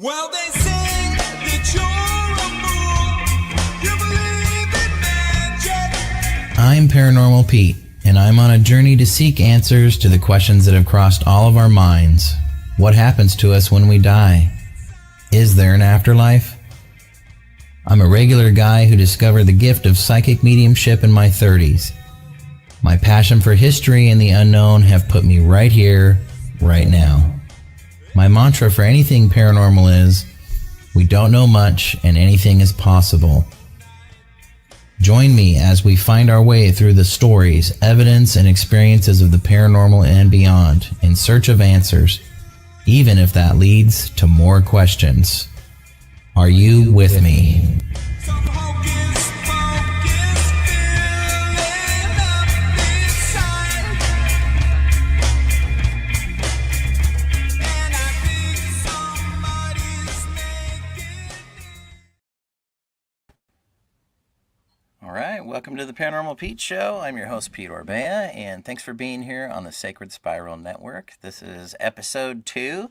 Well, they say that you're a fool. You believe in magic. I'm Paranormal Pete, and I'm on a journey to seek answers to the questions that have crossed all of our minds. What happens to us when we die? Is there an afterlife? I'm a regular guy who discovered the gift of psychic mediumship in my 30s. My passion for history and the unknown have put me right here, right now. My mantra for anything paranormal is, we don't know much and anything is possible. Join me as we find our way through the stories, evidence, and experiences of the paranormal and beyond in search of answers, even if that leads to more questions. Are you with me? Some hocus pocus filling up inside. And I think somebody's making. All right, welcome to the Paranormal Pete Show. I'm your host, Pete Orbea, and thanks for being here on the Sacred Spiral Network. This is episode 2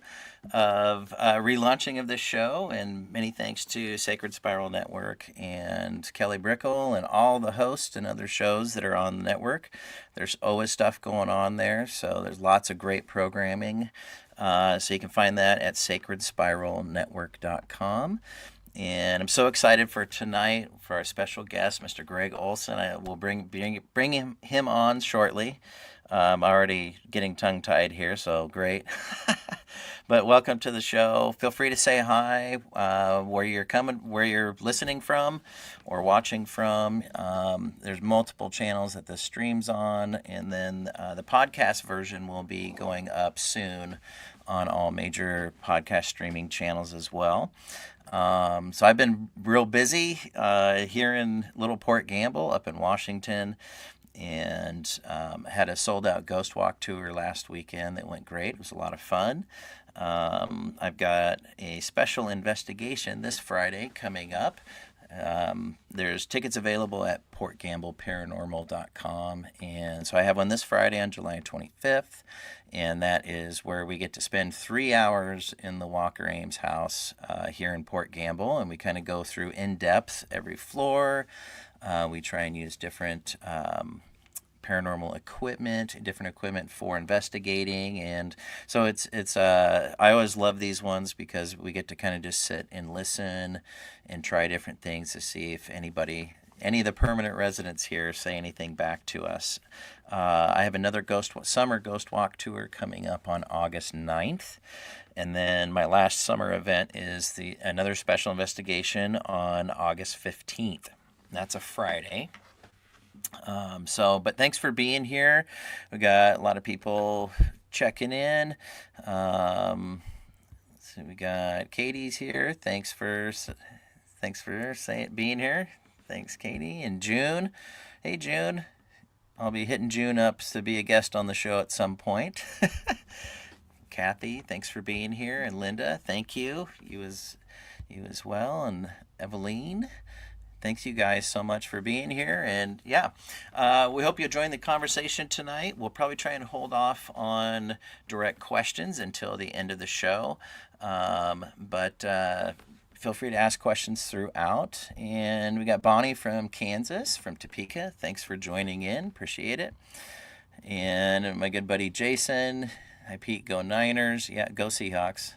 of relaunching of this show, and many thanks to Sacred Spiral Network and Kelly Brickle and all the hosts and other shows that are on the network. There's always stuff going on there, so there's lots of great programming. So you can find that at sacredspiralnetwork.com. And I'm so excited for tonight for our special guest, Mr. Gregg Olsen. I will bring him on shortly. I'm already getting tongue-tied here, so great. But welcome to the show. Feel free to say hi, where you're listening from or watching from. There's multiple channels that this streams on, and then the podcast version will be going up soon on all major podcast streaming channels as well. So I've been real busy here in Little Port Gamble up in Washington, and had a sold-out Ghost Walk tour last weekend that went great. It was a lot of fun. I've got a special investigation this Friday coming up. There's tickets available at portgambleparanormal.com, and so I have one this Friday on July 25th, and that is where we get to spend 3 hours in the Walker Ames house here in Port Gamble, and we kind of go through in depth every floor. We try and use different paranormal equipment, different equipment for investigating, and so it's I always love these ones because we get to kind of just sit and listen and try different things to see if any of the permanent residents here say anything back to us. I have another summer Ghost Walk tour coming up on August 9th. And then my last summer event is another special investigation on August 15th. That's a Friday. But thanks for being here. We got a lot of people checking in. So we got Katie's here. Thanks for being here. Thanks, Katie. And June. Hey, June. I'll be hitting June up to be a guest on the show at some point. Kathy, thanks for being here. And Linda, thank you. You as well. And Eveline, thanks you guys so much for being here. And yeah, we hope you'll join the conversation tonight. We'll probably try and hold off on direct questions until the end of the show. But feel free to ask questions throughout. And we got Bonnie from Kansas, from Topeka. Thanks for joining in. Appreciate it. And my good buddy Jason. Hi, Pete. Go Niners. Yeah, go Seahawks.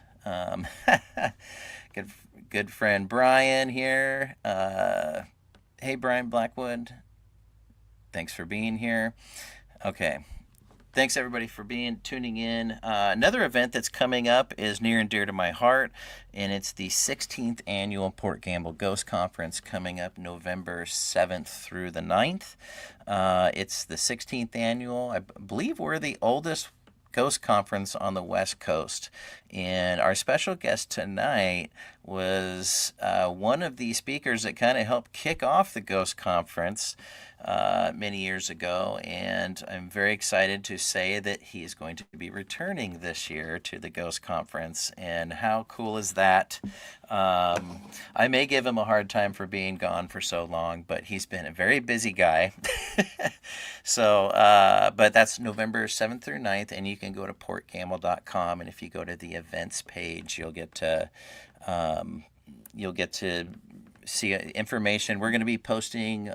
Good friend Brian here. Hey, Brian Blackwood. Thanks for being here. Okay. Thanks, everybody, for tuning in. Another event that's coming up is near and dear to my heart, and it's the 16th Annual Port Gamble Ghost Conference coming up November 7th through the 9th. It's the 16th annual. I believe we're the oldest Ghost Conference on the West Coast, and our special guest tonight was one of the speakers that kind of helped kick off the Ghost Conference. many years ago, and I'm very excited to say that he is going to be returning this year to the Ghost Conference. And how cool is that? I may give him a hard time for being gone for so long, but he's been a very busy guy. So, but that's November 7th through 9th, and you can go to portgamble.com, and if you go to the events page, you'll get to see information. We're going to be posting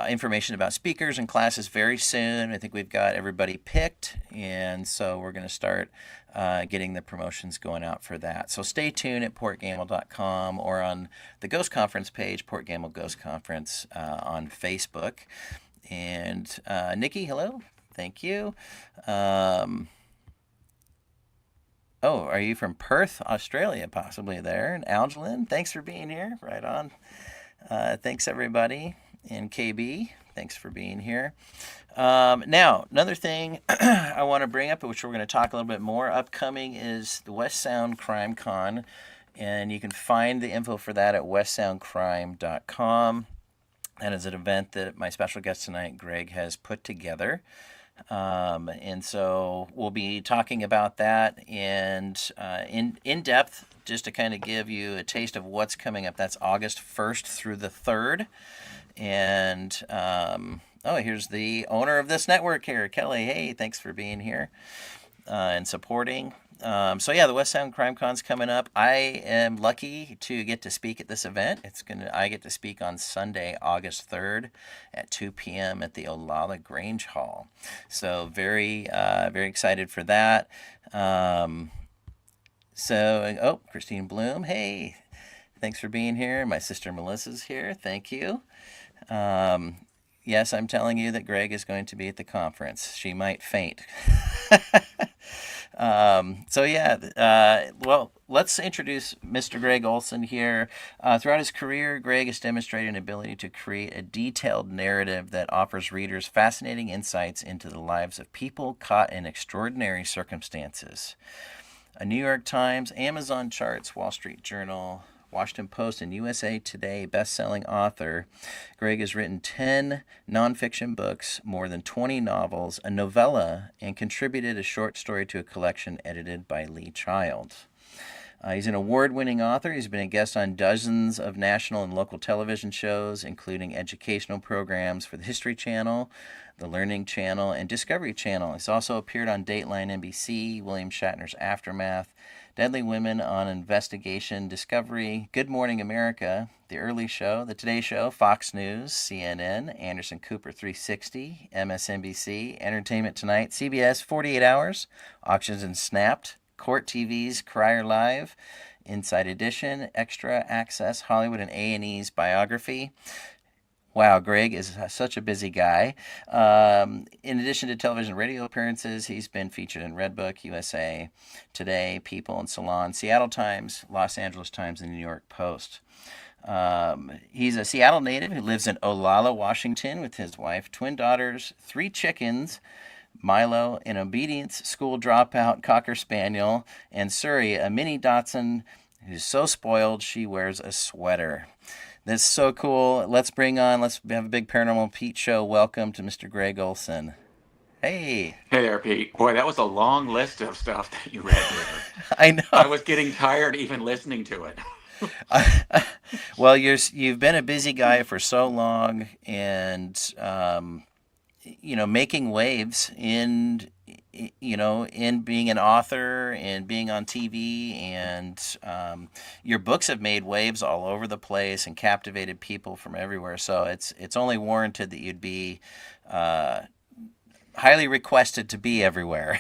information about speakers and classes very soon. I think we've got everybody picked, and so we're going to start getting the promotions going out for that. So stay tuned at portgamble.com or on the Ghost Conference page, Port Gamble Ghost Conference on Facebook. And Nikki, hello. Thank you. Oh, are you from Perth, Australia, possibly there? And Algelin, thanks for being here. Right on. Thanks, everybody. And KB, thanks for being here. Now, another thing I want to bring up, which we're going to talk a little bit more, upcoming is the West Sound Crime Con, and you can find the info for that at westsoundcrime.com. That is an event that my special guest tonight, Gregg, has put together. And so we'll be talking about that and in depth, just to kind of give you a taste of what's coming up. That's August 1st through the 3rd. And here's the owner of this network here, Kelly. Hey, thanks for being here and supporting. The West Sound Crime Con's coming up. I am lucky to get to speak at this event. I get to speak on Sunday, August 3rd at 2 p.m. at the Olalla Grange Hall. So very excited for that. Christine Bloom, hey, thanks for being here. My sister Melissa's here. Thank you. Yes, I'm telling you that Gregg is going to be at the conference. She might faint. Let's introduce Mr. Gregg Olsen here. Throughout his career, Gregg has demonstrated an ability to create a detailed narrative that offers readers fascinating insights into the lives of people caught in extraordinary circumstances. A New York Times, Amazon charts, Wall Street Journal, Washington Post, and USA Today best-selling author, Gregg has written 10 nonfiction books, more than 20 novels, a novella, and contributed a short story to a collection edited by Lee Child. He's an award-winning author. He's been a guest on dozens of national and local television shows, including educational programs for the History Channel, the Learning Channel, and Discovery Channel. He's also appeared on Dateline NBC, William Shatner's Aftermath, Deadly Women on Investigation Discovery, Good Morning America, The Early Show, The Today Show, Fox News, CNN, Anderson Cooper 360, MSNBC, Entertainment Tonight, CBS 48 Hours, Auctions and Snapped, Court TV's Crier Live, Inside Edition, Extra Access, Hollywood and A&E's Biography. Wow, Gregg is such a busy guy. In addition to television and radio appearances, he's been featured in Redbook, USA Today, People and Salon, Seattle Times, Los Angeles Times, and New York Post. He's a Seattle native who lives in Olalla, Washington with his wife, twin daughters, 3 chickens, Milo, an obedience school dropout Cocker Spaniel, and Suri, a mini Dachshund who's so spoiled she wears a sweater. That's so cool. Let's have a big Paranormal Pete show. Welcome to Mr. Gregg Olsen. Hey. Hey there, Pete. Boy, that was a long list of stuff that you read there. I know. I was getting tired even listening to it. Well, you've been a busy guy for so long, and making waves in being an author and being on TV, and your books have made waves all over the place and captivated people from everywhere. So it's only warranted that you'd be highly requested to be everywhere.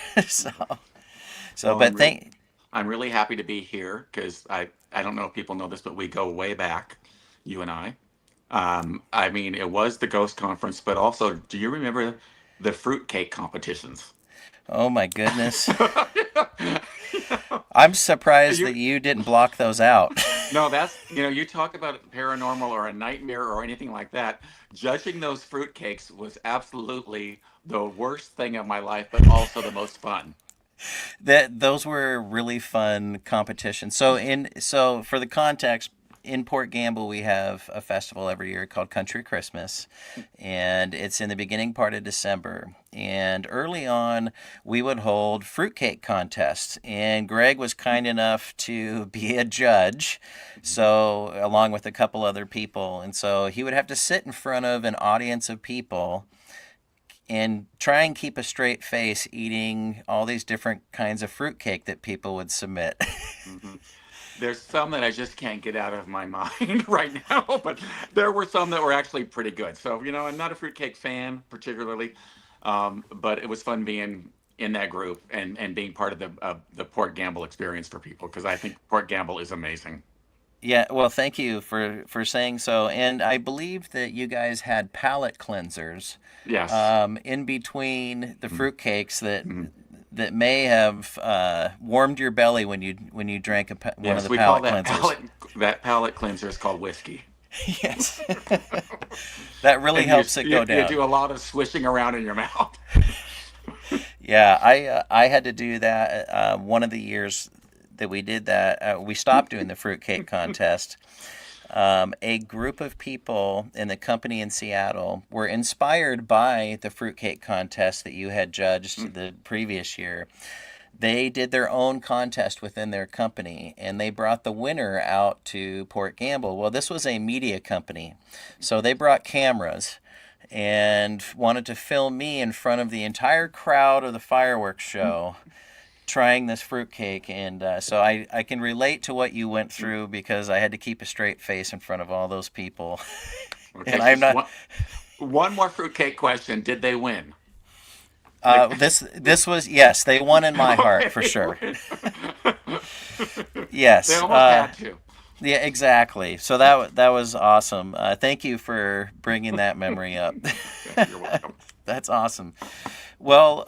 I'm really happy to be here because I don't know if people know this, but we go way back, you and I. It was the Ghost Conference, but also, do you remember the fruitcake competitions? Oh my goodness. I'm surprised that you didn't block those out. No, that's, you talk about paranormal or a nightmare or anything like that. Judging those fruitcakes was absolutely the worst thing of my life, but also the most fun. Those were really fun competitions. So for the context, in Port Gamble, we have a festival every year called Country Christmas, and it's in the beginning part of December. And early on, we would hold fruitcake contests, and Greg was kind enough to be a judge, so along with a couple other people, and so he would have to sit in front of an audience of people and try and keep a straight face eating all these different kinds of fruitcake that people would submit. Hmm. There's some that I just can't get out of my mind right now, but there were some that were actually pretty good. So, I'm not a fruitcake fan particularly, but it was fun being in that group and being part of the Port Gamble experience for people because I think Port Gamble is amazing. Yeah, well, thank you for saying so. And I believe that you guys had palate cleansers Yes. in between the Mhm. fruitcakes that Mhm. may have warmed your belly when you drank one of Yes, the we call palate cleansers. that palate cleanser is called whiskey. Yes, that really And you, helps it you go you down. do a lot of swishing around in your mouth. Yeah, I had to do that one of the years that we did that. We stopped doing the fruitcake contest. A group of people in the company in Seattle were inspired by the fruitcake contest that you had judged the previous year. They did their own contest within their company and they brought the winner out to Port Gamble. Well, this was a media company, so they brought cameras and wanted to film me in front of the entire crowd of the fireworks show trying this fruitcake. And so I can relate to what you went through because I had to keep a straight face in front of all those people. Okay, And I'm just not. one more fruitcake question. Did they win? Like, This was, yes, they won in my heart okay, for they sure. win. They Yes. almost had to. Yeah, exactly. So that was awesome. Thank you for bringing that memory up. Okay, you're welcome. That's awesome. Well,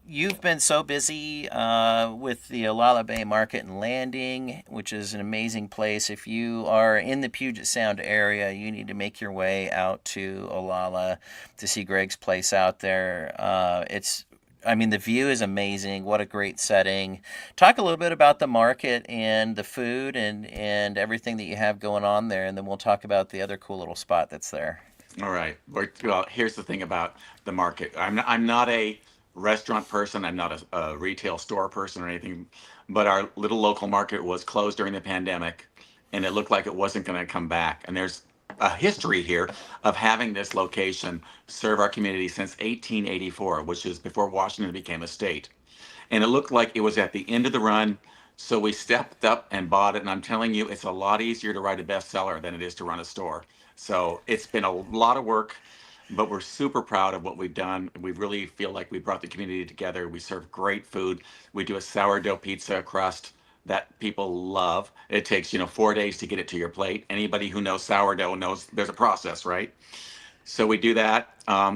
you've been so busy with the Olalla Bay Market and Landing, which is an amazing place. If you are in the Puget Sound area, you need to make your way out to Olalla to see Greg's place out there. I mean, the view is amazing. What a great setting. Talk a little bit about the market and the food and everything that you have going on there, and then we'll talk about the other cool little spot that's there. All right. Well, here's the thing about the market. I'm not a restaurant person. I'm not a retail store person or anything. But our little local market was closed during the pandemic, and it looked like it wasn't going to come back. And there's a history here of having this location serve our community since 1884, which is before Washington became a state. And it looked like it was at the end of the run. So we stepped up and bought it. And I'm telling you, it's a lot easier to write a bestseller than it is to run a store. So it's been a lot of work, but we're super proud of what we've done. We really feel like we brought the community together. We serve great food. We do a sourdough pizza crust that people love. It takes, 4 days to get it to your plate. Anybody who knows sourdough knows there's a process, right? So we do that.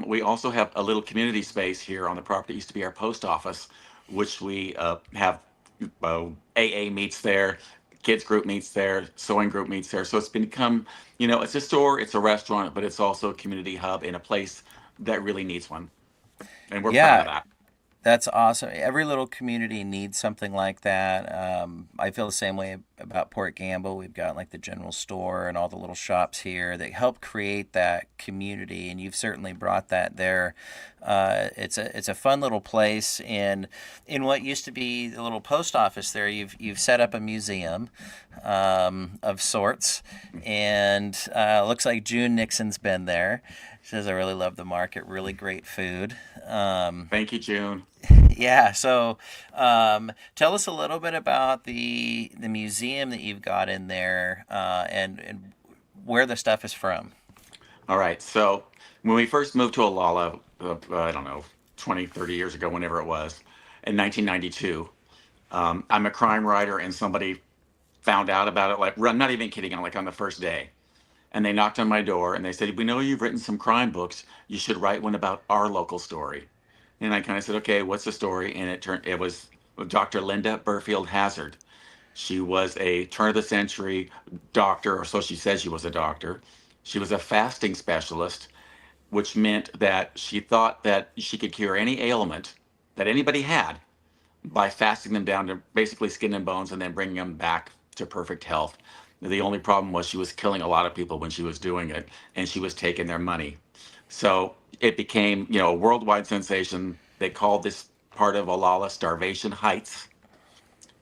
We also have a little community space here on the property. It used to be our post office, which we have AA meets there, kids group meets there, sewing group meets there. So it's become, it's a store, it's a restaurant, but it's also a community hub in a place that really needs one. And we're proud of Yeah, that. that's awesome. Every little community needs something like that. I feel the same way about Port Gamble. We've got like the general store and all the little shops here that help create that community, and you've certainly brought that there. It's a fun little place, and in what used to be the little post office there, you've set up a museum of sorts, and looks like June Nixon's been there. She says, "I really love the market. Really great food." Thank you, June. Yeah, so tell us a little bit about the museum that you've got in there and where the stuff is from. All right. So when we first moved to Alala, I don't know, 20, 30 years ago, whenever it was, in 1992, I'm a crime writer and somebody found out about it. Like, I'm not even kidding, on the first day. And they knocked on my door and they said, "We know you've written some crime books. You should write one about our local story." And I kind of said, "Okay, what's the story?" And it was Dr. Linda Burfield Hazard. She was a turn of the century doctor, or so she said she was a doctor. She was a fasting specialist, which meant that she thought that she could cure any ailment that anybody had by fasting them down to basically skin and bones and then bringing them back to perfect health. The only problem was she was killing a lot of people when she was doing it, and she was taking their money. So it became, a worldwide sensation. They called this part of Olala Starvation Heights.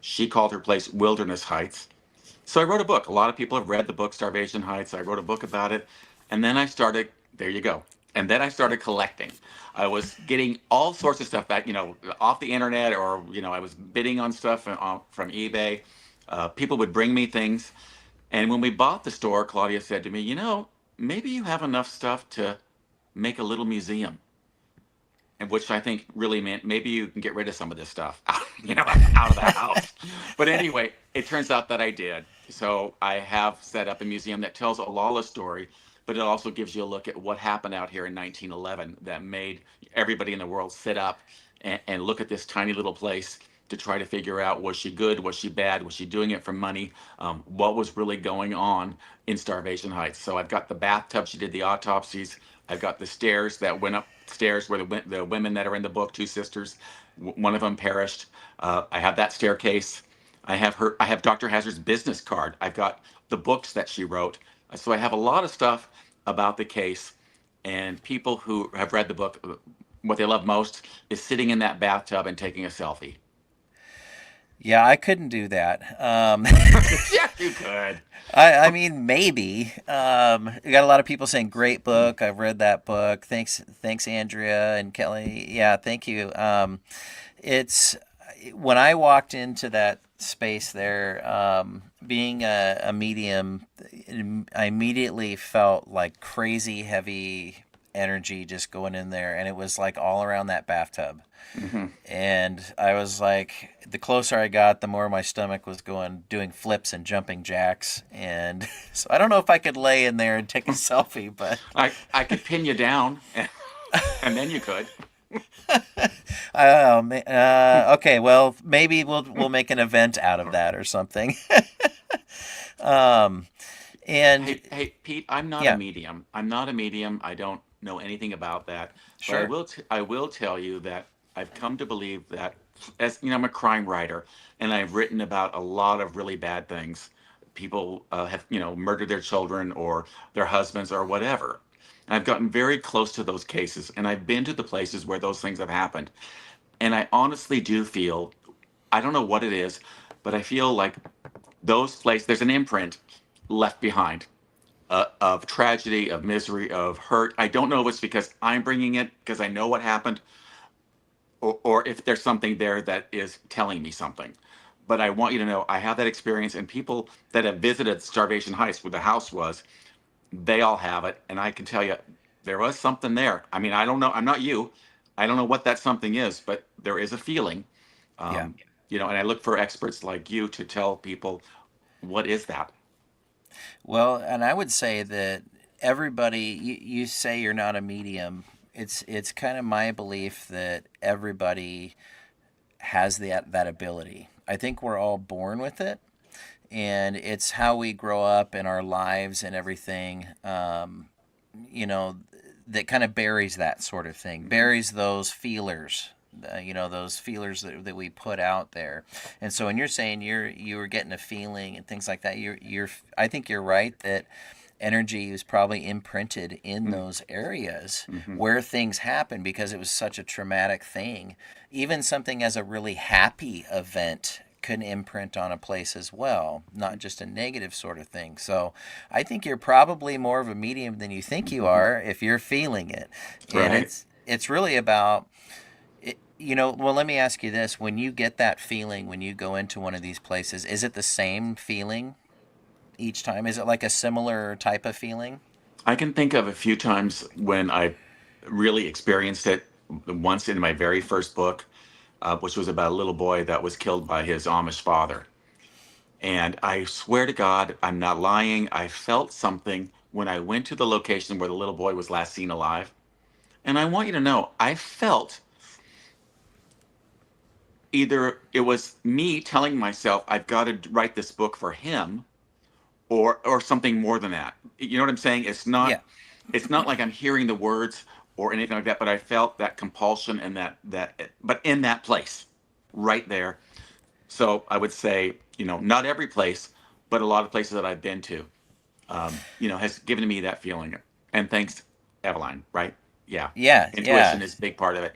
She called her place Wilderness Heights. So I wrote a book. A lot of people have read the book Starvation Heights. I wrote a book about it. And then I started, there you go. And then I started collecting. I was getting all sorts of stuff back, off the internet, or, I was bidding on stuff from eBay. People would bring me things. And when we bought the store, Claudia said to me, maybe you have enough stuff to make a little museum. And which I think really meant maybe you can get rid of some of this stuff, out of the house. But anyway, it turns out that I did. So I have set up a museum that tells Olala's story, but it also gives you a look at what happened out here in 1911 that made everybody in the world sit up and look at this tiny little place to try to figure out, was she good, was she bad, was she doing it for money, what was really going on in Starvation Heights. So I've got the bathtub she did the autopsies. I've got the stairs that went upstairs where the women that are in the book, two sisters, one of them perished. I have that staircase. I have Dr. Hazard's business card. I've got the books that she wrote. So I have a lot of stuff about the case. And people who have read the book, what they love most is sitting in that bathtub and taking a selfie. Yeah, I couldn't do that. Yeah, you could. I mean, maybe. We got a lot of people saying great book. I've read that book. Thanks, Andrea and Kelly. Yeah, thank you. It's when I walked into that space there, being a medium, I immediately felt like crazy heavy energy just going in there, and it was like all around that bathtub. Hmm. And I was like, the closer I got, the more my stomach was doing flips and jumping jacks. And so I don't know if I could lay in there and take a selfie, but I could pin you down, and then you could. okay, well, maybe we'll make an event out of that or something. um, and Hey, Pete, I'm not a yeah, medium. I'm not a medium. I don't know anything about that. But sure. I will tell you that I've come to believe that, as I'm a crime writer, and I've written about a lot of really bad things. People have, murdered their children or their husbands or whatever. And I've gotten very close to those cases, and I've been to the places where those things have happened. And I honestly do feel, I don't know what it is, but I feel like those places, there's an imprint left behind, of tragedy, of misery, of hurt. I don't know if it's because I'm bringing it because I know what happened, or if there's something there that is telling me something. But I want you to know I have that experience, and people that have visited Starvation Heights, where the house was, they all have it. And I can tell you, there was something there. I mean, I don't know. I'm not you. I don't know what that something is, but there is a feeling. Yeah. Um, and I look for experts like you to tell people, what is that? Well, and I would say that everybody, you say you're not a medium. It's kind of my belief that everybody has that ability. I think we're all born with it, and it's how we grow up in our lives and everything. You know, that kind of buries that sort of thing, buries those feelers. Those feelers that we put out there. And so when you're saying you were getting a feeling and things like that, I think you're right that energy is probably imprinted in those areas Mm-hmm. where things happen because it was such a traumatic thing. Even something as a really happy event can imprint on a place as well, not just a negative sort of thing. So I think you're probably more of a medium than you think you are if you're feeling it. And Right. it's really about well, let me ask you this. When you get that feeling, when you go into one of these places, is it the same feeling each time? Is it like a similar type of feeling? I can think of a few times when I really experienced it. Once in my very first book, which was about a little boy that was killed by his Amish father. And I swear to God, I'm not lying. I felt something when I went to the location where the little boy was last seen alive. And I want you to know, I felt either it was me telling myself I've got to write this book for him, or something more than that. You know what I'm saying? Yeah. It's not like I'm hearing the words or anything like that, but I felt that compulsion and that but in that place right there. So I would say, not every place, but a lot of places that I've been to, has given me that feeling. And thanks, Eveline, right? Yeah. Yeah, Intuition yeah. is a big part of it.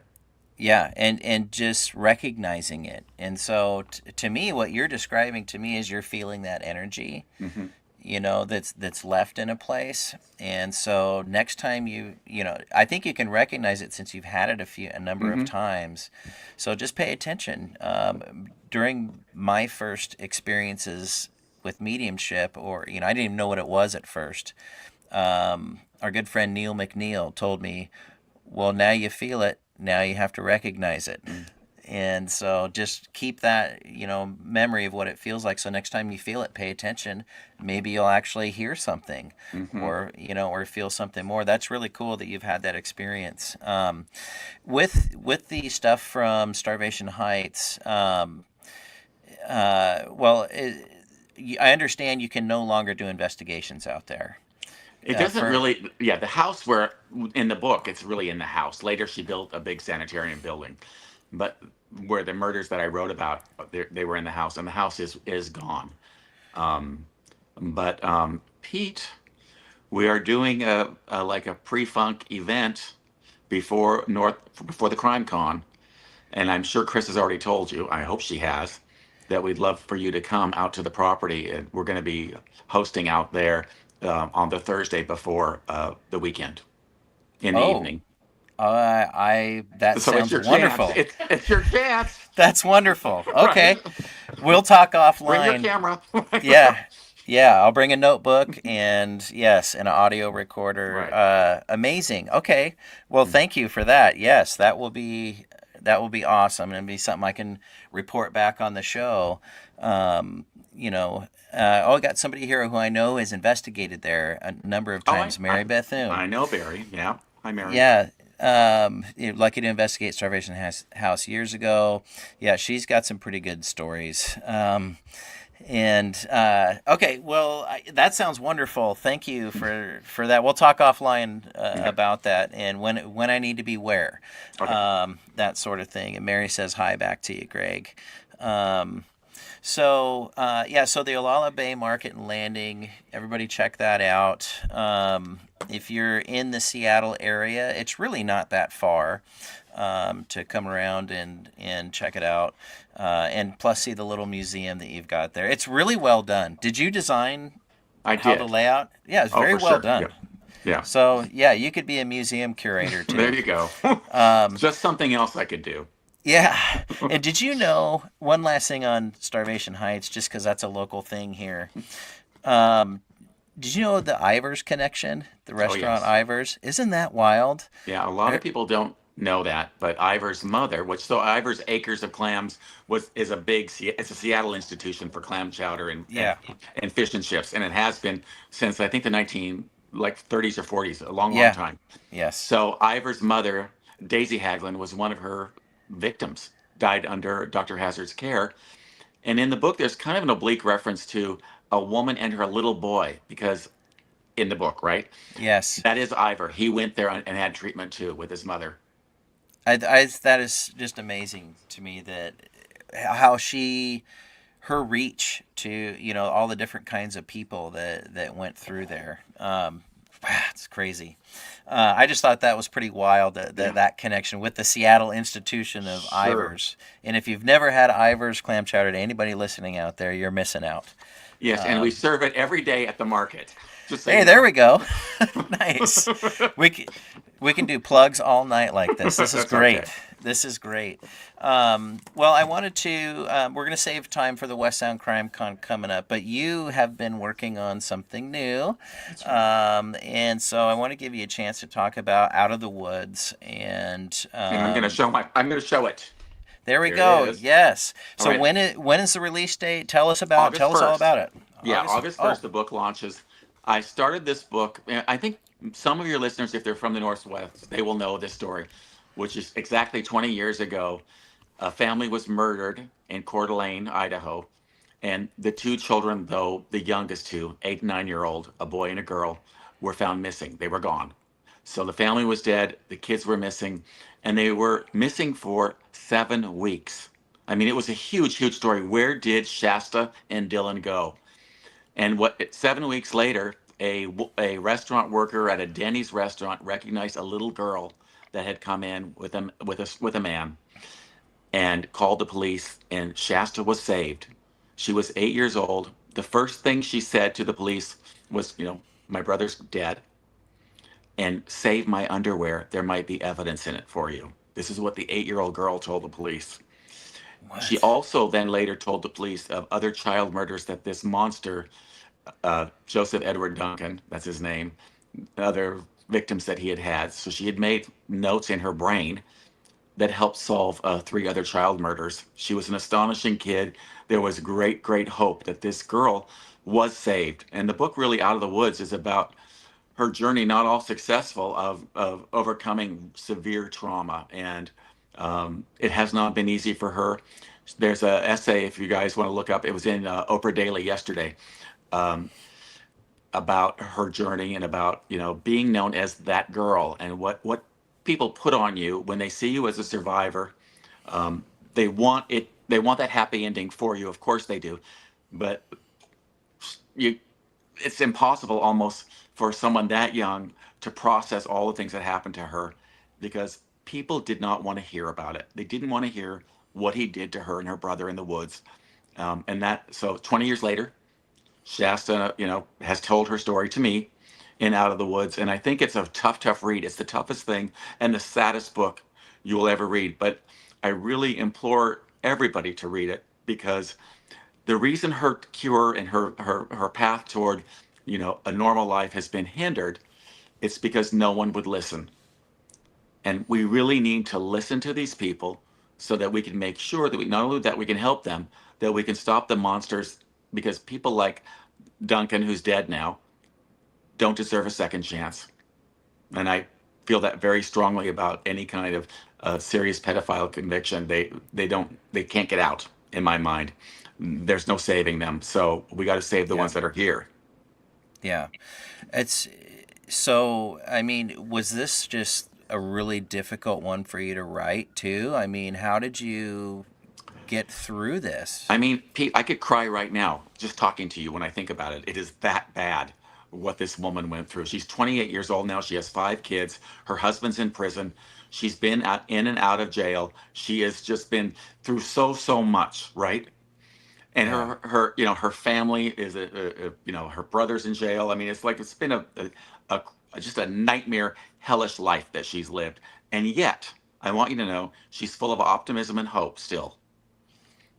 Yeah, and just recognizing it. And so to me, what you're describing to me is you're feeling that energy, Hmm. that's left in a place. And so next time I think you can recognize it since you've had it a number of Hmm. times. So just pay attention. During my first experiences with mediumship, or I didn't even know what it was at first. Our good friend Neil McNeil told me, well, now you feel it. Now you have to recognize it. And so just keep that, memory of what it feels like. So next time you feel it, pay attention. Maybe you'll actually hear something, Hmm. or feel something more. That's really cool that you've had that experience. With the stuff from Starvation Heights, well, I understand you can no longer do investigations out there. It doesn't For really, yeah, the house where in the book, it's really in the house. Later, she built a big sanitarium building, but where the murders that I wrote about, they were in the house, and the house is gone. Um, but Pete, we are doing a like a pre-funk event before the Crime Con, and I'm sure Chris has already told you. I hope she has, that we'd love for you to come out to the property, and we're going to be hosting out there on the Thursday before the weekend in the oh, evening. I that So it's sounds your chance. wonderful. It's your chance, That's wonderful. right? Okay, we'll talk Bring your offline. camera. Yeah, yeah. I'll bring a notebook and yes, and an audio recorder. Right. Amazing. Okay. Well, thank you for that. Yes, that will be awesome, and it'll be something I can report back on the show. I got somebody here who I know has investigated there a number of Oh, times. Mary Bethune. I know Barry. Yeah. Hi, Mary. Yeah. Lucky to investigate Starvation House years ago. Yeah, she's got some pretty good stories. And okay, well, that sounds wonderful. Thank you for that. We'll talk offline Okay. about that and when I need to be where, Okay. that sort of thing. And Mary says hi back to you, Greg. Um, so the Olala Bay Market and Landing, everybody check that out. If you're in the Seattle area, it's really not that far, to come around and check it out. And plus see the little museum that you've got there. It's really well done. Did you design I how the did. layout? Yeah, it's Oh, very for well sure. Yeah. done. Yeah. So yeah, you could be a museum curator There too. you go. Um, Just something else I could do. yeah. And did you know one last thing on Starvation Heights, just because that's a local thing here? Um, did you know the Ivers connection, the Oh, restaurant yes. Ivers? Isn't that wild? Yeah, a lot Uh, of people don't know that, but Ivor's mother, Ivor's Acres of Clams is a it's a Seattle institution for clam chowder Yeah. and fish and chips, and it has been since I think the 30s or 40s, a long, long Yeah. time. Yes. So Ivor's mother, Daisy Haglund, was one of her victims, died under Dr. Hazard's care. And in the book, there's kind of an oblique reference to a woman and her little boy, because in the book, right? Yes. That is Ivor. He went there and had treatment too with his mother. That is just amazing to me that how her reach to all the different kinds of people that went through there. It's crazy. I just thought that was pretty wild Yeah, that connection with the Seattle institution of sure. Ivers. And if you've never had Ivers clam chowder, to anybody listening out there, you're missing out. Yes, and we Um, serve it every day at the market, just so Hey, you there know. we go. Nice. We can, we can do plugs all night like this. This is That's okay. great. This is great. Well, I wanted to. We're going to save time for the West Sound Crime Con coming up, but you have been working on something new, That's right. and so I want to give you a chance to talk about Out of the Woods. And And I'm going to show it. there we There it go. is. Yes. All So right, when is the release date? Tell us August all 1st. about it. Yeah, August. August Oh, 1st, the book launches. I started this book. I think some of your listeners, if they're from the Northwest, they will know this story, which is exactly 20 years ago. A family was murdered in Coeur d'Alene, Idaho. And the two children, though the youngest two, 8 and 9 year old, a boy and a girl, were found missing. They were gone. So the family was dead, the kids were missing, and they were missing for 7 weeks. I mean, it was a huge, huge story. Where did Shasta and Dylan go? And 7 weeks later, a restaurant worker at a Denny's restaurant recognized a little girl that had come in with a man, and called the police, and Shasta was saved. She was 8 years old. The first thing she said to the police was, my brother's dead, and save my underwear. There might be evidence in it for you. This is what the 8-year-old girl told the police. She What? also then later told the police of other child murders that this monster, Joseph Edward Duncan, that's his name, other victims that he had had. So she had made notes in her brain that helped solve 3 other child murders. She was an astonishing kid. There was great, great hope that this girl was saved. And the book, really, Out of the Woods, is about her journey, not all successful, of overcoming severe trauma. And it has not been easy for her. There's an essay, if you guys want to look up, it was in Oprah Daily yesterday, um, about her journey, and about being known as that girl, and what people put on you when they see you as a survivor. um, they want that happy ending for you, of course they do, but you it's impossible almost for someone that young to process all the things that happened to her, because people did not want to hear about it. They didn't want to hear what he did to her and her brother in the woods. And that, so 20 years later, Shasta, has told her story to me in Out of the Woods, and I think it's a tough, tough read. It's the toughest thing and the saddest book you will ever read. But I really implore everybody to read it, because the reason her cure and her path toward, a normal life has been hindered, it's because no one would listen. And we really need to listen to these people, so that we can make sure that we not only that we can help them, that we can stop the monsters, because people like Duncan, who's dead now, don't deserve a second chance. And I feel that very strongly about any kind of serious pedophile conviction. They can't get out, in my mind. There's no saving them. So we got to save the Yeah. ones that are here. Yeah. It's so, I mean, was this just a really difficult one for you to write too? I mean, how did you get through this? I mean, Pete, I could cry right now just talking to you when I think about it. It is that bad what this woman went through. She's 28 years old now. She has 5 kids. Her husband's in prison. She's been in and out of jail. She has just been through so much, right? And Yeah. her family is her brother's in jail. I mean, it's like it's been a just a nightmare, hellish life that she's lived. And yet, I want you to know, she's full of optimism and hope still.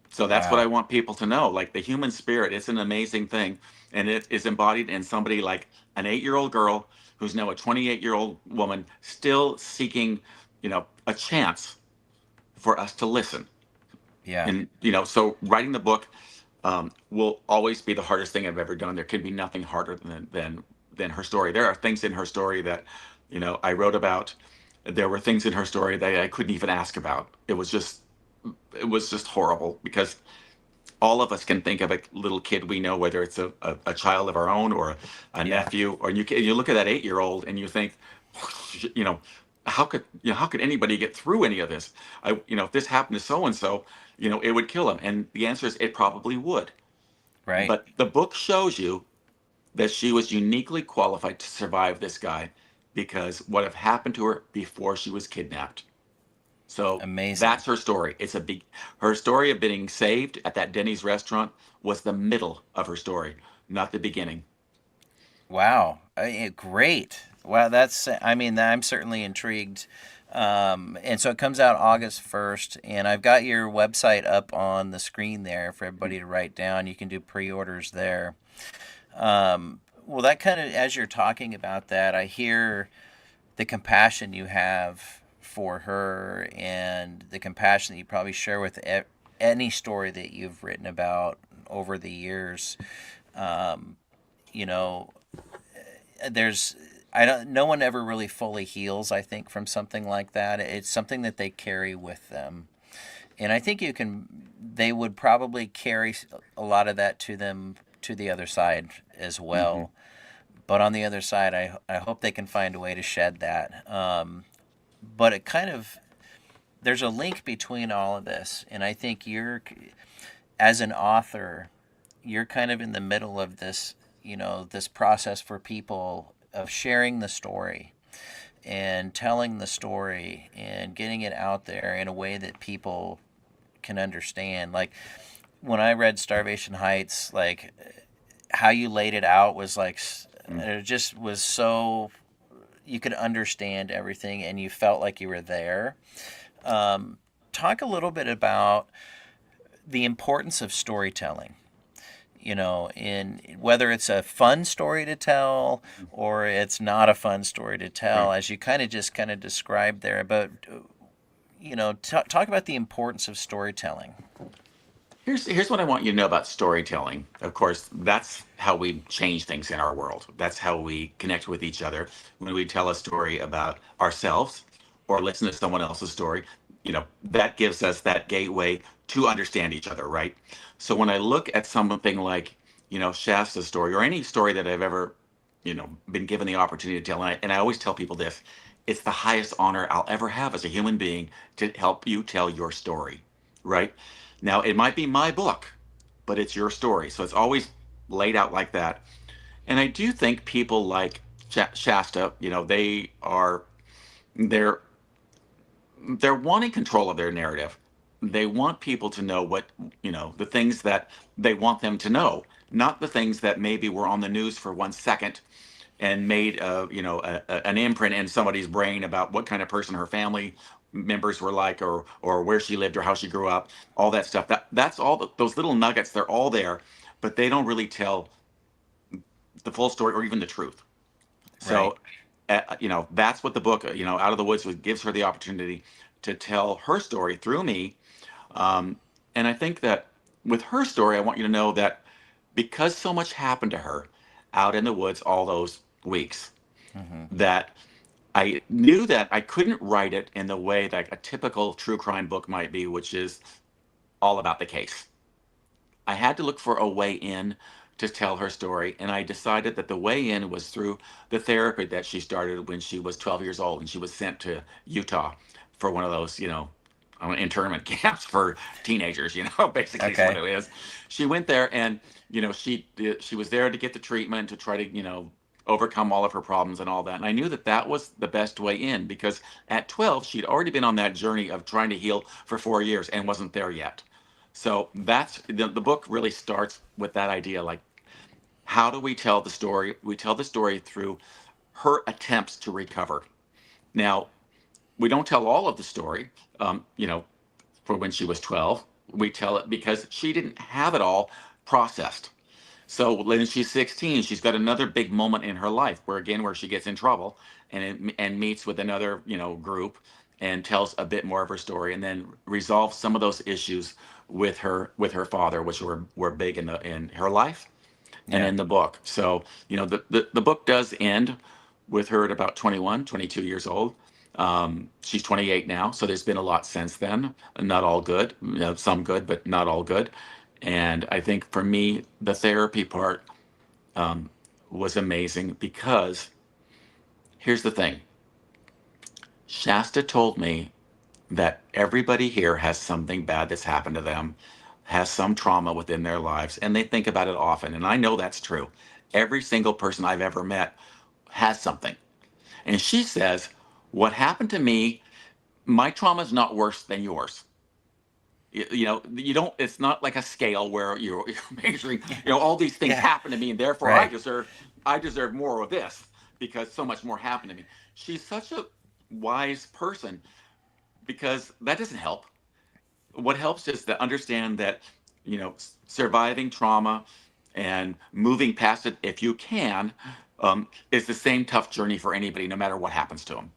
So that's what I Wow. want people to know. Like, the human spirit, it's an amazing thing. And it is embodied in somebody like an 8-year-old girl who's now a 28-year-old woman, still seeking, a chance for us to listen. Yeah. And, so writing the book will always be the hardest thing I've ever done. There can be nothing harder than her story. There are things in her story that, I wrote about. There were things in her story that I couldn't even ask about. It was just horrible, because all of us can think of a little kid we know, whether it's a child of our own, or a Yeah. nephew, or you look at that 8-year-old and you think, you know, how could anybody get through any of this? If this happened to so and so, it would kill him. And the answer is, it probably would. Right. But the book shows you that she was uniquely qualified to survive this guy, because what have happened to her before she was kidnapped. So Amazing. that's her story. Her story of being saved at that Denny's restaurant was the middle of her story, not the beginning. Wow. Great. Wow. I mean, I'm certainly intrigued. And so it comes out August 1st, and I've got your website up on the screen there for everybody to write down. You can do pre orders there. Well, that kind of, as you're talking about that, I hear the compassion you have for her, and the compassion that you probably share with any story that you've written about over the years. Um, you know, there's I don't no one ever really fully heals, I think, from something like that. It's something that they carry with them. And I think they would probably carry a lot of that to them to the other side as Hmm. well. But on the other side, I hope they can find a way to shed that. But it kind of, there's a link between all of this. And I think as an author, you're kind of in the middle of this, this process for people of sharing the story and telling the story and getting it out there in a way that people can understand. Like when I read Starvation Heights, like how you laid it out was like Mm. it just was so you could understand everything and you felt like you were there. Talk a little bit about the importance of storytelling, in whether it's a fun story to tell or it's not a fun story to tell, Right. as you kind of described there. But talk about the importance of storytelling. Here's what I want you to know about storytelling. Of course, that's how we change things in our world. That's how we connect with each other when we tell a story about ourselves or listen to someone else's story. That gives us that gateway to understand each other, right? So when I look at something like, Shasta's story or any story that I've ever, been given the opportunity to tell, and I always tell people this, it's the highest honor I'll ever have as a human being to help you tell your story, right? Now, it might be my book, but it's your story. So it's always laid out like that. And I do think people like Shasta, they're they're wanting control of their narrative. They want people to know the things that they want them to know, not the things that maybe were on the news for 1 second and made an imprint in somebody's brain about what kind of person her family members were like, or where she lived or how she grew up, all that stuff. That's all those little nuggets. They're all there, but they don't really tell the full story or even the truth. Right. So, that's what the book, Out of the Woods, gives her the opportunity to tell her story through me. Um, and I think that with her story, I want you to know that because so much happened to her out in the woods all those weeks, Hmm. that I knew that I couldn't write it in the way that a typical true crime book might be, which is all about the case. I had to look for a way in to tell her story, and I decided that the way in was through the therapy that she started when she was 12 years old and she was sent to Utah for one of those, internment camps for teenagers, basically is what Okay. it is. She went there and, she was there to get the treatment to try to, overcome all of her problems and all that. And I knew that that was the best way in because at 12, she'd already been on that journey of trying to heal for 4 years and wasn't there yet. So that's the book really starts with that idea, like how do we tell the story? We tell the story through her attempts to recover. Now, we don't tell all of the story, for when she was 12. We tell it because she didn't have it all processed. So when she's 16, she's got another big moment in her life where she gets in trouble and meets with another, group and tells a bit more of her story and then resolves some of those issues with her father, which were big in her life and Yeah. in the book. So, the book does end with her at about 21, 22 years old. She's 28 now, so there's been a lot since then. Not all good, some good, but not all good. And I think for me, the therapy part um, was amazing because here's the thing. Shasta told me that everybody here has something bad that's happened to them, has some trauma within their lives, and they think about it often. And I know that's true. Every single person I've ever met has something. And she says, what happened to me, my trauma is not worse than yours. You don't, it's not like a scale where you're measuring, all these things Yeah. happen to me and therefore I Right. deserve, I deserve more of this because so much more happened to me. She's such a wise person because that doesn't help. What helps is to understand that, surviving trauma and moving past it if you can, is the same tough journey for anybody, no matter what happens to them.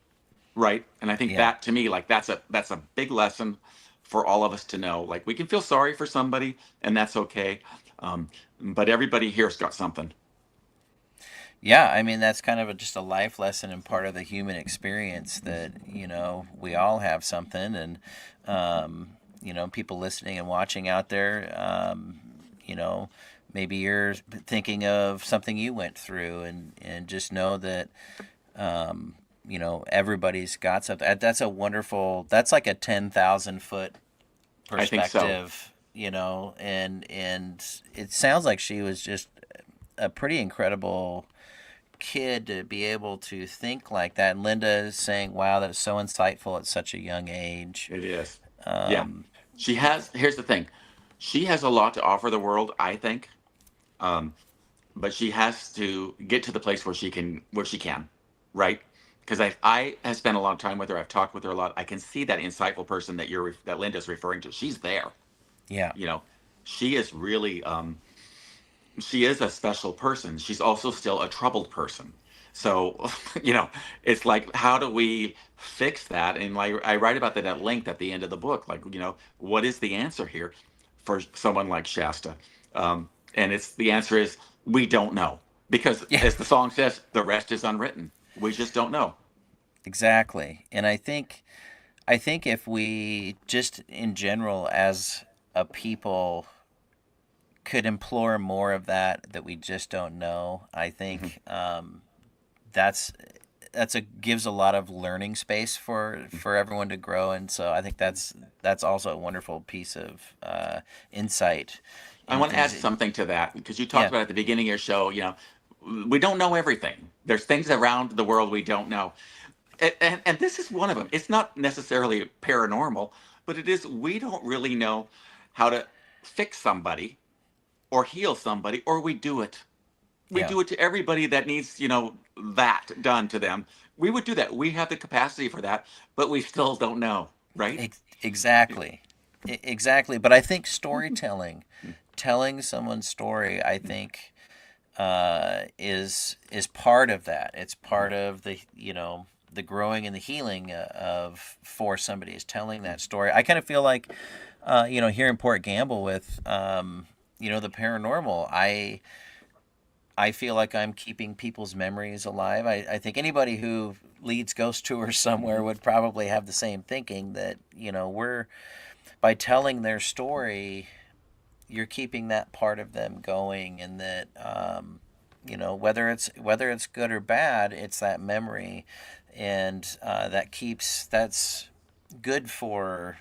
Right. And I think Yeah. that to me, like that's a big lesson for all of us to know. Like we can feel sorry for somebody and that's okay. Um, but everybody here's got something. Yeah, I mean that's kind of just a life lesson and part of the human experience that we all have something, and people listening and watching out there, you know, maybe you're thinking of something you went through, and just know that everybody's got something. That's a wonderful. That's like a 10,000 foot I think so. perspective and it sounds like she was just a pretty incredible kid to be able to think like that. And Linda is saying, "Wow, that's so insightful at such a young age." It is. Yeah. Um, She has, here's the thing. She has a lot to offer the world, I think. Um, but she has to get to the place where she can, right? Because I have spent a lot of time with her. I've talked with her a lot. I can see that insightful person that Linda's referring to. She's there, yeah, you know. She is really she is a special person. She's also still a troubled person. So, you know, it's like, how do we fix that? And like, I write about that at length at the end of the book. Like, what is the answer here for someone like Shasta? And the answer is we don't know because, yeah, as the song says, the rest is unwritten. We just don't know. exactly. And I think if we just in general as a people could implore more of that we just don't know, I Hmm. think that's a gives a lot of learning space for everyone to grow, and so I think that's also a wonderful piece of insight I in want to things add that, something to that because you talked yeah, about at the beginning of your show, we don't know everything. There's things around the world we don't know. And this is one of them. It's not necessarily paranormal, but it is, we don't really know how to fix somebody or heal somebody, or we do it. We yeah, do it to everybody that needs, that done to them. We would do that. We have the capacity for that, but we still don't know, right? exactly. Exactly, but I think storytelling, telling someone's story, I think is part of that. It's part of the growing and the healing of for somebody is telling that story. I kind of feel like here in Port Gamble with the paranormal. I feel like I'm keeping people's memories alive. I think anybody who leads ghost tours somewhere would probably have the same thinking that we're by telling their story you're keeping that part of them going, and that whether it's good or bad, it's that memory, and that's good for,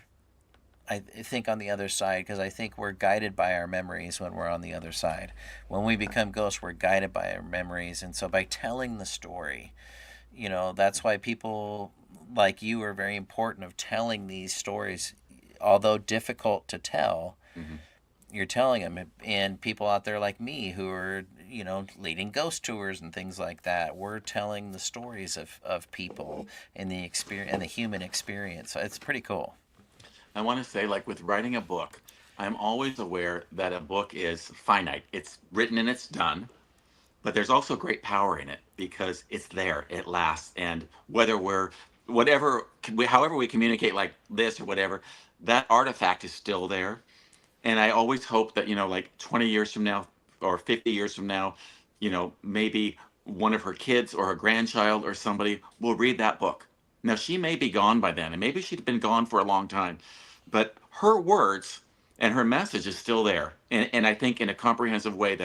I think, on the other side, because I think we're guided by our memories when we're on the other side. When we become ghosts, we're guided by our memories, and so by telling the story, that's why people like you are very important of telling these stories, although difficult to tell. Hmm. You're telling them, and people out there like me who are leading ghost tours and things like that, we're telling the stories of people and the experience and the human experience. So it's pretty cool. I want to say, like with writing a book, I'm always aware that a book is finite. It's written and it's done, but there's also great power in it because it's there, it lasts, and however we communicate like this or whatever, that artifact is still there. And I always hope that, like 20 years from now or 50 years from now, maybe one of her kids or her grandchild or somebody will read that book. Now, she may be gone by then, and maybe she'd been gone for a long time, but her words and her message is still there. And I think in a comprehensive way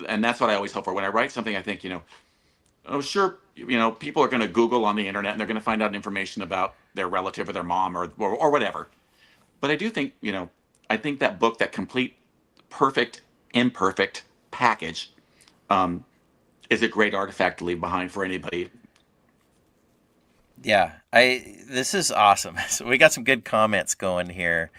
and that's what I always hope for. When I write something, I think, oh, sure, people are going to Google on the internet and they're going to find out information about their relative or their mom or whatever. But I do think, I think that book, that complete, perfect, imperfect package, um, is a great artifact to leave behind for anybody. Yeah, I this is awesome. So we got some good comments going here.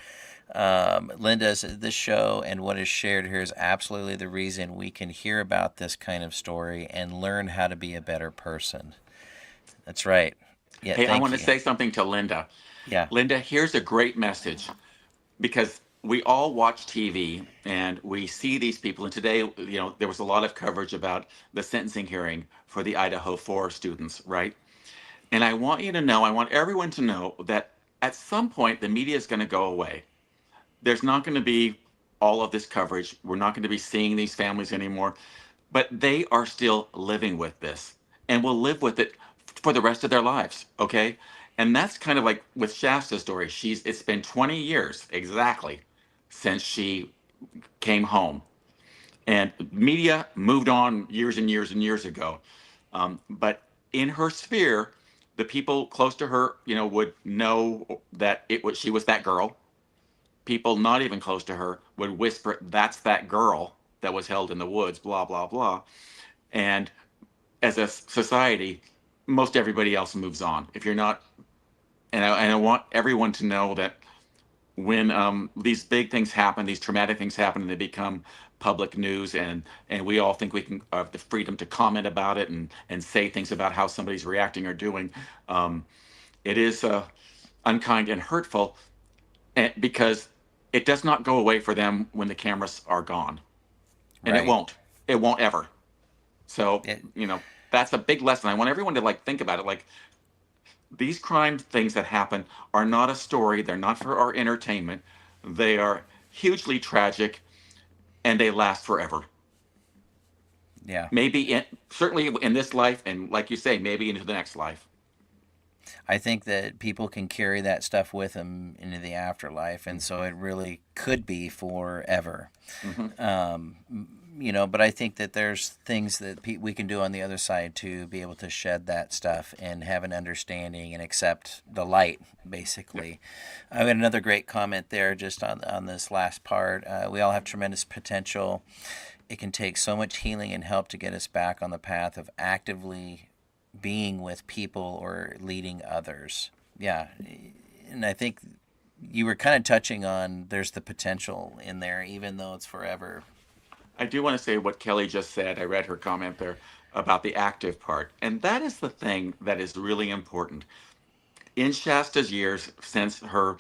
Linda says this show and what is shared here is absolutely the reason we can hear about this kind of story and learn how to be a better person. That's right. Yeah, Hey, I thank want to you. say something to Linda. Yeah. Linda, here's a great message because we all watch TV and we see these people. And today, there was a lot of coverage about the sentencing hearing for the Idaho 4 students, right? And I want everyone to know that at some point the media is going to go away. There's not going to be all of this coverage. We're not going to be seeing these families anymore, but they are still living with this and will live with it for the rest of their lives. Okay. And that's kind of like with Shasta's story. It's been 20 years exactly since she came home, and media moved on years and years and years ago. But in her sphere, the people close to her, would know that she was that girl, people not even close to her would whisper, "That's that girl that was held in the woods," blah, blah, blah. And as a society, most everybody else moves on. If you're not, and I want everyone to know that when these big things happen, these traumatic things happen, and they become public news, and we all think we can have the freedom to comment about it and say things about how somebody's reacting or doing. Um, it is unkind and hurtful, because it does not go away for them when the cameras are gone, and it Right. won't. It won't ever. So It, that's a big lesson. I want everyone to like think about it. Like, these crime things that happen are not a story. They're not for our entertainment. They are hugely tragic, and they last forever. yeah. Certainly in this life, and like you say, maybe into the next life. I think that people can carry that stuff with them into the afterlife, and so it really could be forever. Hmm. But I think that there's things that we can do on the other side to be able to shed that stuff and have an understanding and accept the light, basically. I had another great comment there just on this last part. We all have tremendous potential. It can take so much healing and help to get us back on the path of actively being with people or leading others. Yeah. And I think you were kind of touching on there's the potential in there, even though it's forever. I do want to say what Kelly just said. I read her comment there about the active part. And that is the thing that is really important. In Shasta's years since her,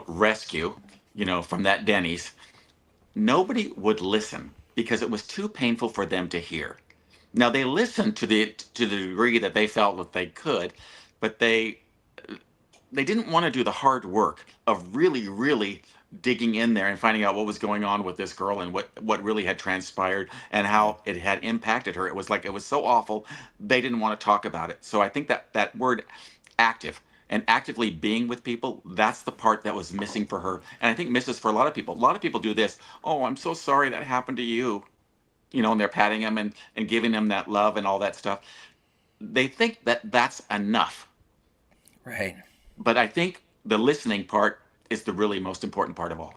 rescue, from that Denny's, nobody would listen because it was too painful for them to hear. Now they listened to the degree that they felt that they could, but they didn't want to do the hard work of really, really digging in there and finding out what was going on with this girl and what really had transpired and Yeah. how it had impacted her. It was like it was so awful they didn't want to talk about it. So I think that word active and actively being with people, that's the part that was missing for her. And I think misses for a lot of people. A lot of people do this. "Oh, I'm so sorry that happened to you." And they're patting them and giving them that love and all that stuff. They think that that's enough. Right. But I think the listening part is the really most important part of all.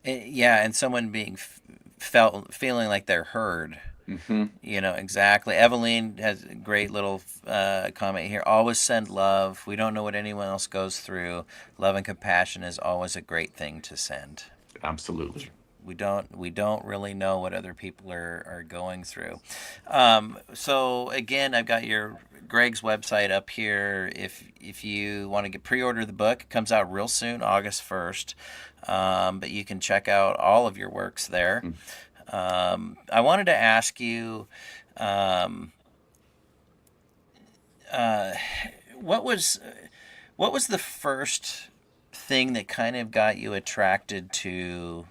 Yeah, and someone being feeling like they're heard. Hmm. Exactly. Eveline has a great little comment here. Always send love. We don't know what anyone else goes through. Love and compassion is always a great thing to send. Absolutely. We don't really know what other people are going through. So again, I've got your Gregg's website up here. If you want to get pre-order the book, it comes out real soon, August 1st. But you can check out all of your works there. I wanted to ask you, um, uh, what was what was the first thing that kind of got you attracted to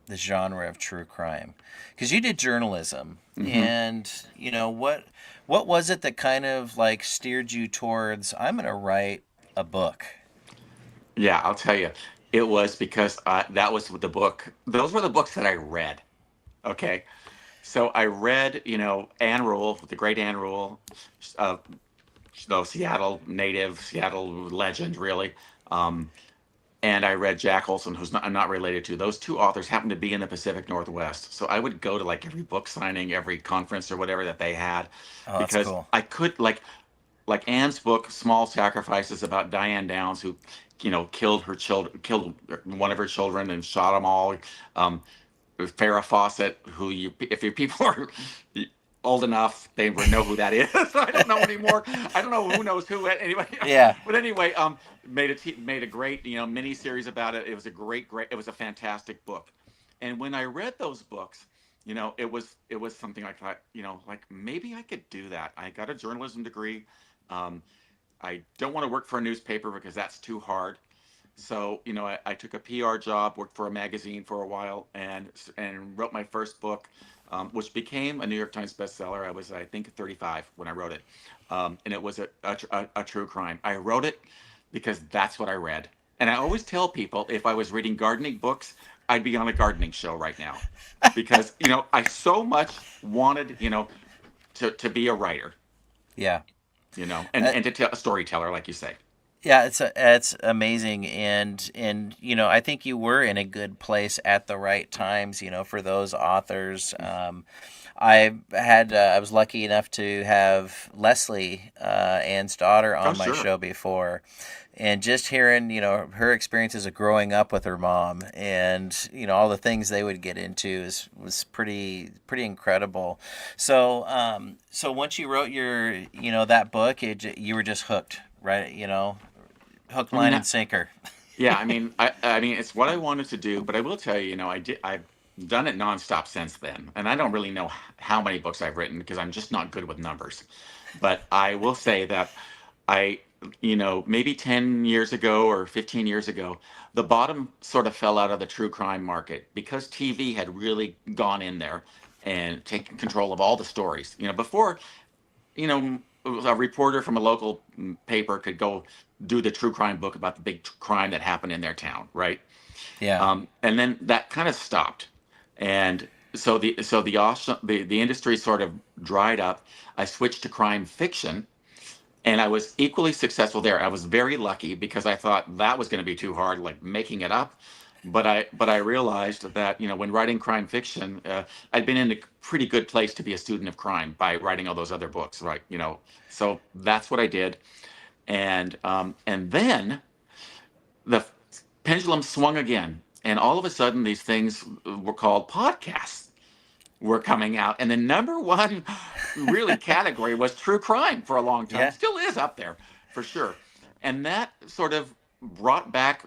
the genre of true crime? Because you did journalism, Hmm. and what was it that kind of like steered you towards I'm going to write a book? Yeah, I'll tell you. It was because that was the book. Those were the books that I read. Okay. So I read, Anne Rule, the great Anne Rule, uh, Seattle native, Seattle legend, really. Um, and I read Jack Olson, who's I'm not related to. Those two authors happen to be in the Pacific Northwest, so I would go to like every book signing, every conference or whatever that they had, Oh, that's because cool. I could like Anne's book, Small Sacrifices, about Diane Downs, who killed one of her children and shot them all. Um, Farrah Fawcett, who if your people are old enough, they would know who that is. I don't know anymore. I don't know who knows who. Anyway, Yeah. but anyway, made a great mini series about it. It was a great. It was a fantastic book. And when I read those books, it was something I thought, like maybe I could do that. I got a journalism degree. Um, I don't want to work for a newspaper because that's too hard. So, I took a PR job, worked for a magazine for a while, and wrote my first book, which became a New York Times bestseller. I was, I think, 35 when I wrote it, and it was a true crime. I wrote it because that's what I read, and I always tell people if I was reading gardening books, I'd be on a gardening show right now, because I so much wanted to be a writer, Yeah. and That to tell a storyteller, like you say. Yeah, it's amazing, and I think you were in a good place at the right times, for those authors. I was lucky enough to have Leslie, Ann's daughter, Oh, on my sure. show before, and just hearing her experiences of growing up with her mom, and all the things they would get into was pretty incredible. So once you wrote your that book, you were just hooked, right? Hook, I mean, line, and sinker. yeah, I mean, it's what I wanted to do, but I will tell you, I've done it nonstop since then, and I don't really know how many books I've written because I'm just not good with numbers. But I will say that I, maybe 10 years ago or 15 years ago, the bottom sort of fell out of the true crime market because TV had really gone in there and taken control of all the stories. Before, a reporter from a local paper could go do the true crime book about the big crime that happened in their town, right? Yeah. And then that kind of stopped, and the industry sort of dried up. I switched to crime fiction, and I was equally successful there. I was very lucky because I thought that was going to be too hard, like making it up. But I realized that when writing crime fiction, I'd been in a pretty good place to be a student of crime by writing all those other books, right? So that's what I did, and then the pendulum swung again, and all of a sudden these things were called podcasts were coming out, and the number one really category was true crime for a long time. Yeah. Still is up there for sure. And that sort of brought back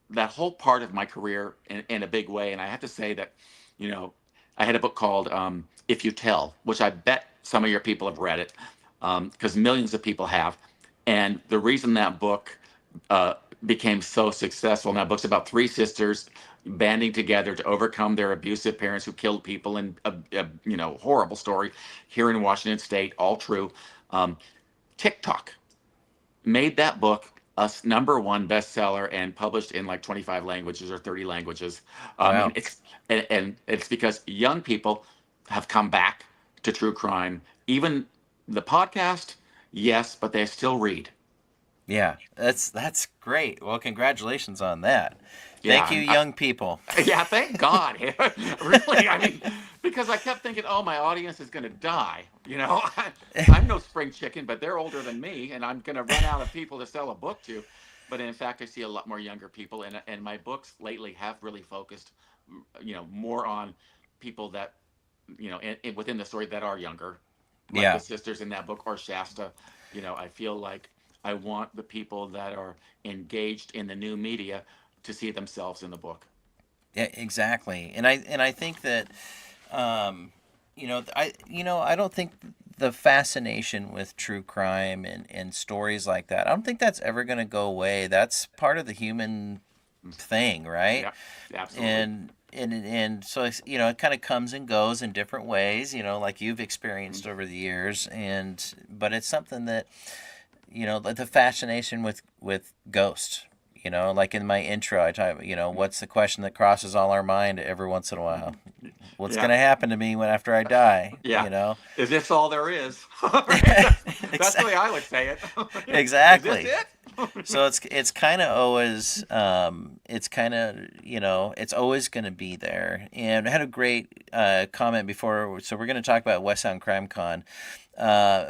that whole part of my career in a big way. And I have to say that, you know, I had a book called If You Tell, which I bet some of your people have read it, because millions of people have. And the reason that book uh, became so successful, and that book's about three sisters banding together to overcome their abusive parents who killed people, in a horrible story here in Washington State, all true. Um, TikTok made that book a number one bestseller and published in like 25 languages or 30 languages. And Wow. it's because young people have come back to true crime. Even the podcast, yes, but they still read. Yeah. That's great. Well, congratulations on that. Yeah, Thank you, young people. yeah, thank God. Really, I mean, because I kept thinking, oh, my audience is going to die. I'm no spring chicken, but they're older than me, and I'm going to run out of people to sell a book to. But in fact, I see a lot more younger people, and my books lately have really focused, more on people that, within the story that are younger, like the Yeah. sisters in that book or Shasta. I feel like I want the people that are engaged in the new media to see themselves in the book. Yeah, exactly. And I think that I don't think the fascination with true crime and stories like that, I don't think that's ever going to go away. That's part of the human thing, right? Yeah, absolutely. And so it kind of comes and goes in different ways, like you've experienced over the years, but it's something that like the fascination with ghosts. Like in my intro, I talk. What's the question that crosses all our mind every once in a while? What's Yeah, gonna happen to me when after I die? yeah. Is this all there is? That's the way Exactly. I would say it. Is this Exactly. it? So it's kind of always it's kind of it's always going to be there. And I had a great comment before, so we're going to talk about West Sound Crime Con.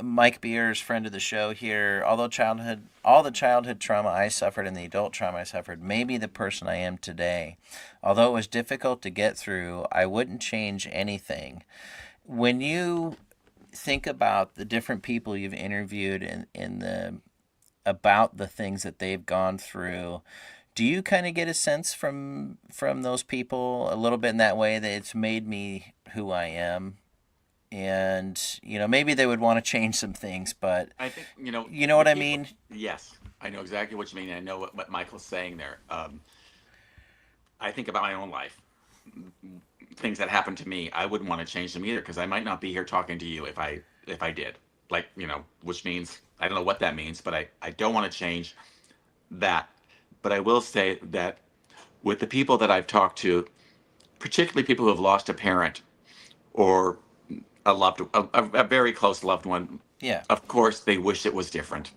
Mike Beers, friend of the show here, all the childhood trauma I suffered and the adult trauma I suffered made me the person I am today. Although it was difficult to get through, I wouldn't change anything. When you think about the different people you've interviewed in the about the things that they've gone through, do you kind of get a sense from those people a little bit in that way that it's made me who I am? And maybe they would want to change some things, but I think you know the what I people. mean? Yes, I know exactly what you mean. I know what Michael's saying there. I think about my own life, things that happened to me. I wouldn't want to change them either because I might not be here talking to you if I did. Like which means I don't know what that means, but I don't want to change that. But I will say that with the people that I've talked to, particularly people who have lost a parent or a very close loved one, Yeah. of course they wish it was different.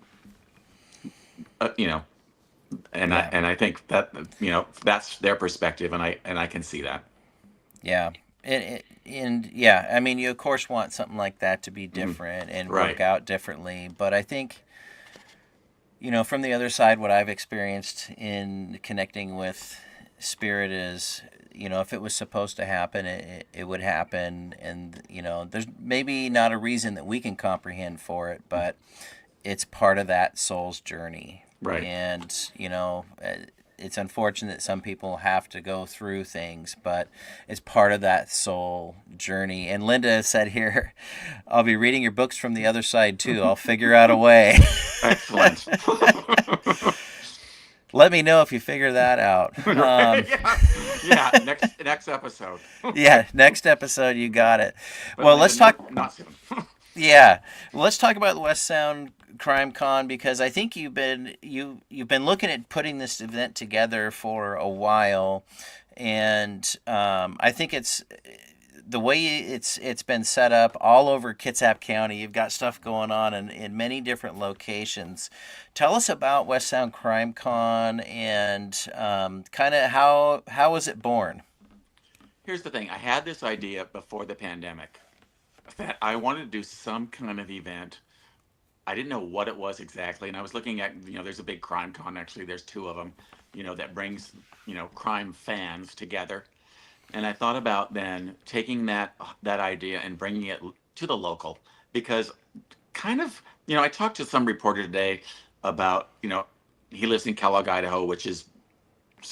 Yeah. And I think that that's their perspective, and I can see that. Yeah. And yeah, I mean, you of course want something like that to be Hmm. different and work Right. out differently, but I think, from the other side, what I've experienced in connecting with spirit is, if it was supposed to happen, it would happen. And, there's maybe not a reason that we can comprehend for it, but it's part of that soul's journey. Right. And, it's unfortunate that some people have to go through things, but it's part of that soul journey. And Linda said here, I'll be reading your books from the other side too. I'll figure out a way. Excellent. Let me know if you figure that out. Right. Yeah. Yeah. Next episode. Yeah, next episode you got it. But Well, Linda, let's no, talk. not soon. Yeah, let's talk about the West Sound Crime Con, because I think you've been looking at putting this event together for a while, and I think it's the way it's been set up all over Kitsap County. You've got stuff going on in many different locations. Tell us about West Sound Crime Con and kind of how was it born? Here's the thing. I had this idea before the pandemic that I wanted to do some kind of event. I didn't know what it was exactly, and I was looking at, there's a big crime con. Actually, there's two of them, that brings, crime fans together. And I thought about then taking that idea and bringing it to the local, because kind of, I talked to some reporter today about, he lives in Kellogg, Idaho, which is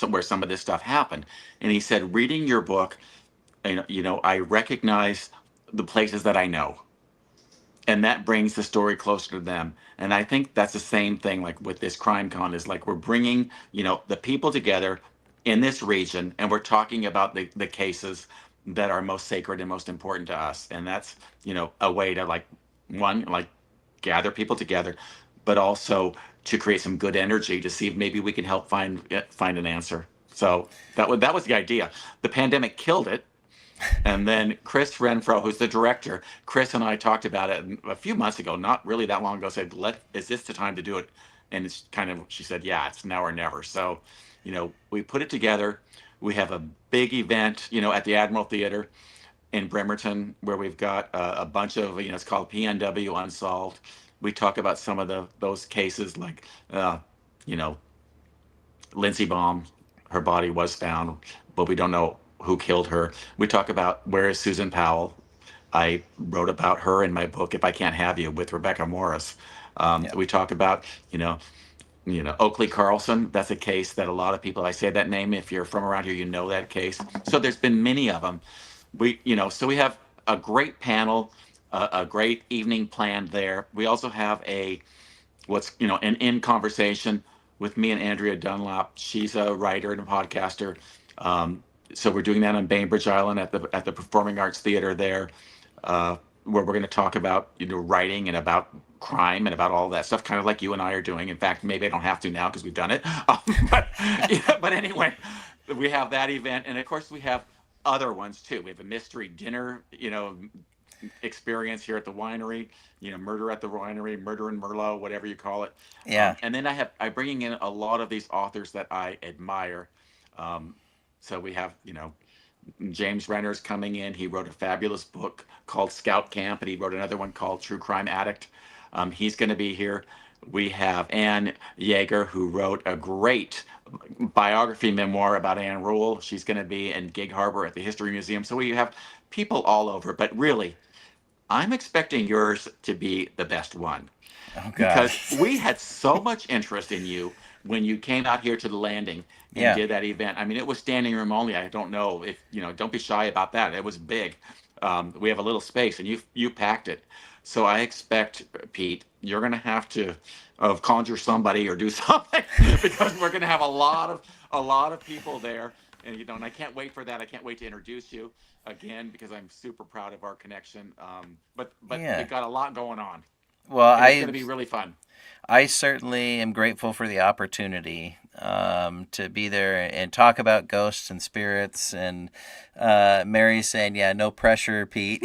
where some of this stuff happened, and he said, reading your book, I recognize the places that I know, and that brings the story closer to them. And I think that's the same thing, like with this crime con, is like we're bringing the people together in this region, and we're talking about the cases that are most sacred and most important to us. And that's a way to, like, one, like, gather people together, but also to create some good energy to see if maybe we can help find an answer. So that was the idea. The pandemic killed it, and then Chris Renfro, who's the director, Chris and I talked about it a few months ago, not really that long ago, said, is this the time to do it? And it's kind of, she said, yeah, it's now or never. So, we put it together. We have a big event, at the Admiral Theater in Bremerton, where we've got a bunch of, it's called PNW Unsolved. We talk about some of those cases, like, you know, Lindsay Baum, her body was found, but we don't know who killed her. We talk about where is Susan Powell. I wrote about her in my book, If I Can't Have You, with Rebecca Morris. Yeah. We talk about, Oakley Carlson. That's a case that a lot of people, I say that name, if you're from around here, you know that case. So there's been many of them. So we have a great panel, a great evening planned there. We also have an in conversation with me and Andrea Dunlap. She's a writer and a podcaster. So we're doing that on Bainbridge Island at the Performing Arts Theater there, where we're going to talk about writing and about crime and about all that stuff, kind of like you and I are doing. In fact, maybe I don't have to now because we've done it. But but anyway, we have that event, and of course we have other ones too. We have a mystery dinner, experience here at the winery. Murder at the winery, Murder in Merlot, whatever you call it. Yeah. And then I bringing in a lot of these authors that I admire. So we have, James Renner's coming in. He wrote a fabulous book called Scout Camp, and he wrote another one called True Crime Addict. He's going to be here. We have Ann Yeager, who wrote a great biography memoir about Anne Rule. She's going to be in Gig Harbor at the History Museum. So we have people all over. But really, I'm expecting yours to be the best one, Oh God. because we had so much interest in you when you came out here to the landing and Yeah. did that event. I mean, it was standing room only. I don't know if don't be shy about that. It was big. We have a little space, and you packed it. So I expect, Pete, you're going to have to conjure somebody or do something, because we're going to have a lot of people there. And and I can't wait for that. I can't wait to introduce you again, because I'm super proud of our connection. But we Yeah. got a lot going on, Well, and it's going to be really fun. I certainly am grateful for the opportunity to be there and talk about ghosts and spirits. And Mary's saying, "Yeah, no pressure, Pete."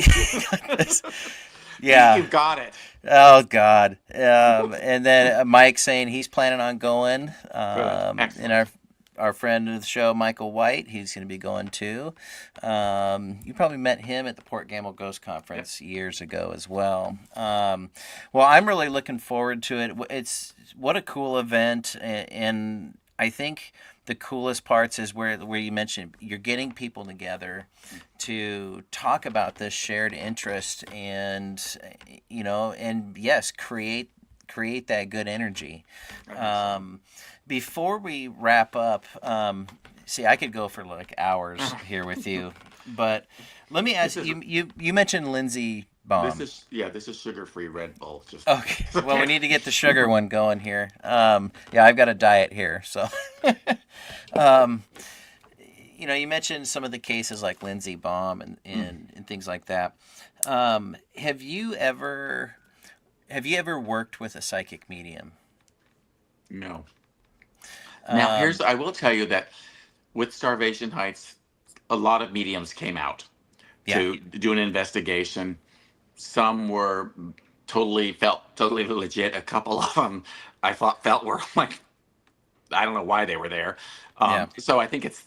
Yeah. You got it. Oh God. And then Mike saying he's planning on going. Good. And Excellent. our friend of the show, Michael White, he's going to be going too. You probably met him at the Port Gamble Ghost Yep. Conference years ago as well. Well, I'm really looking forward to it. It's what a cool event, and I think the coolest parts is where you mentioned you're getting people together to talk about this shared interest, and and yes, create that good energy. I think so. Before we wrap up, see, I could go for like hours here with you, but let me This ask is you. You mentioned Lindsay Baum. this is sugar-free Red Bull. Just Okay, well, we okay. need to get the sugar one going here. Yeah, I've got a diet here, so. um, you mentioned some of the cases like Lindsay Baum and things like that. Have you ever worked with a psychic medium? No. Now, Um, I will tell you that with Starvation Heights, a lot of mediums came out yeah, to do an investigation. Some were felt totally legit. A couple of them I thought felt were like, I don't know why they were there. yeah, So I think it's,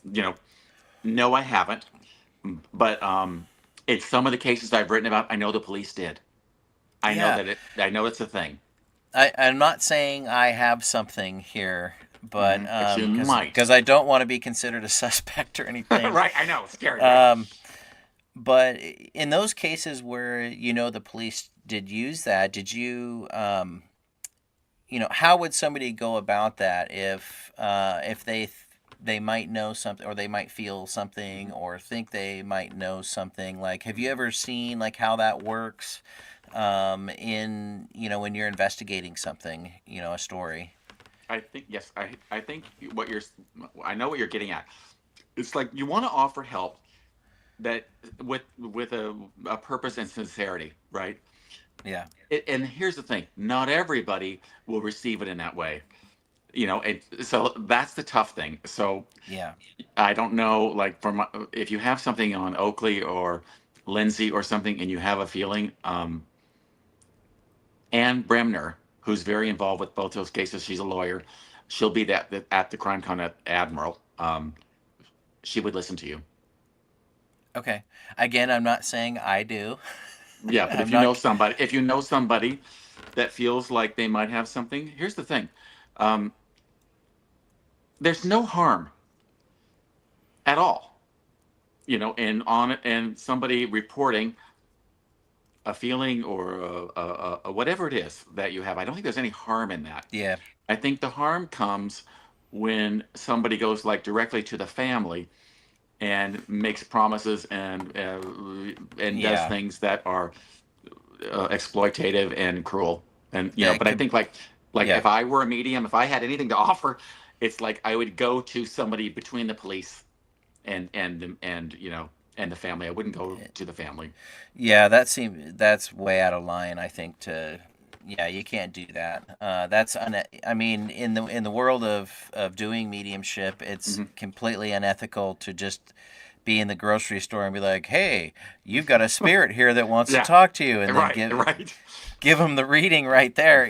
no, I haven't. But it's some of the cases I've written about, I know the police did. yeah. I know it's a thing. I'm not saying I have something here, but But you might. because I don't want to be considered a suspect or anything. Right, I know. Scary, right? Um, but in those cases where the police did use that, did you how would somebody go about that if they might know something, or they might feel something, or think they might know something? Like, have you ever seen like how that works in when you're investigating something, a story? I think yes. I think what you're. I know what you're getting at. It's like you want to offer help that with a purpose and sincerity, right? Yeah, And here's the thing: not everybody will receive it in that way. So that's the tough thing. So yeah, I don't know, like if you have something on Oakley or Lindsay or something, and you have a feeling, Anne Bremner, who's very involved with both those cases, she's a lawyer. She'll be at the crime con at Admiral. She would listen to you. okay. Again, I'm not saying I do. Yeah, but I'm not. if you know somebody that feels like they might have something, here's the thing: um, there's no harm at all, and somebody reporting a feeling or whatever it is that you have. I don't think there's any harm in that. Yeah, I think the harm comes when somebody goes like directly to the family and makes promises and does yeah, things that are exploitative and cruel. And yeah. It but I could. think like Yeah, if I were a medium, if I had anything to offer, it's like I would go to somebody between the police and the family. I wouldn't go to the family. yeah. That's way out of line, I think. Yeah, you can't do that. I mean, in the world of doing mediumship, it's Hmm. completely unethical to just be in the grocery store and be like, "Hey, you've got a spirit here that wants to Yeah, talk to you," and then right, give right, give them the reading right there.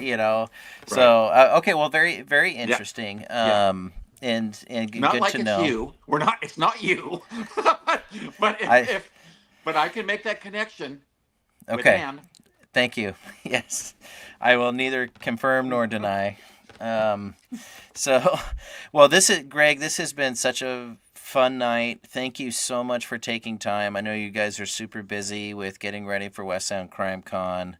right. So okay, well, very very Yeah, interesting. yeah. And Not good to like it's know. you. We're not. It's not you. But I but I can make that connection with Okay. Anne. Thank you. Yes, I will neither confirm nor deny. Um, so, well, this is Greg. This has been such a fun night. Thank you so much for taking time. I know you guys are super busy with getting ready for West Sound Crime Con.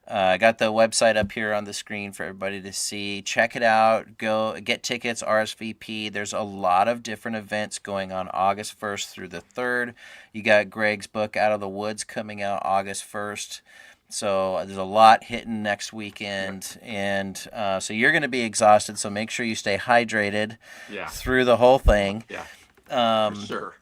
I got the website up here on the screen for everybody to see. Check it out. Go get tickets, RSVP. There's a lot of different events going on August 1st through the 3rd. You got Greg's book Out of the Woods coming out August 1st. So there's a lot hitting next Right. weekend, and so you're going to be exhausted. So make sure you stay hydrated Yeah. through the whole thing. Yeah. For Um, sure.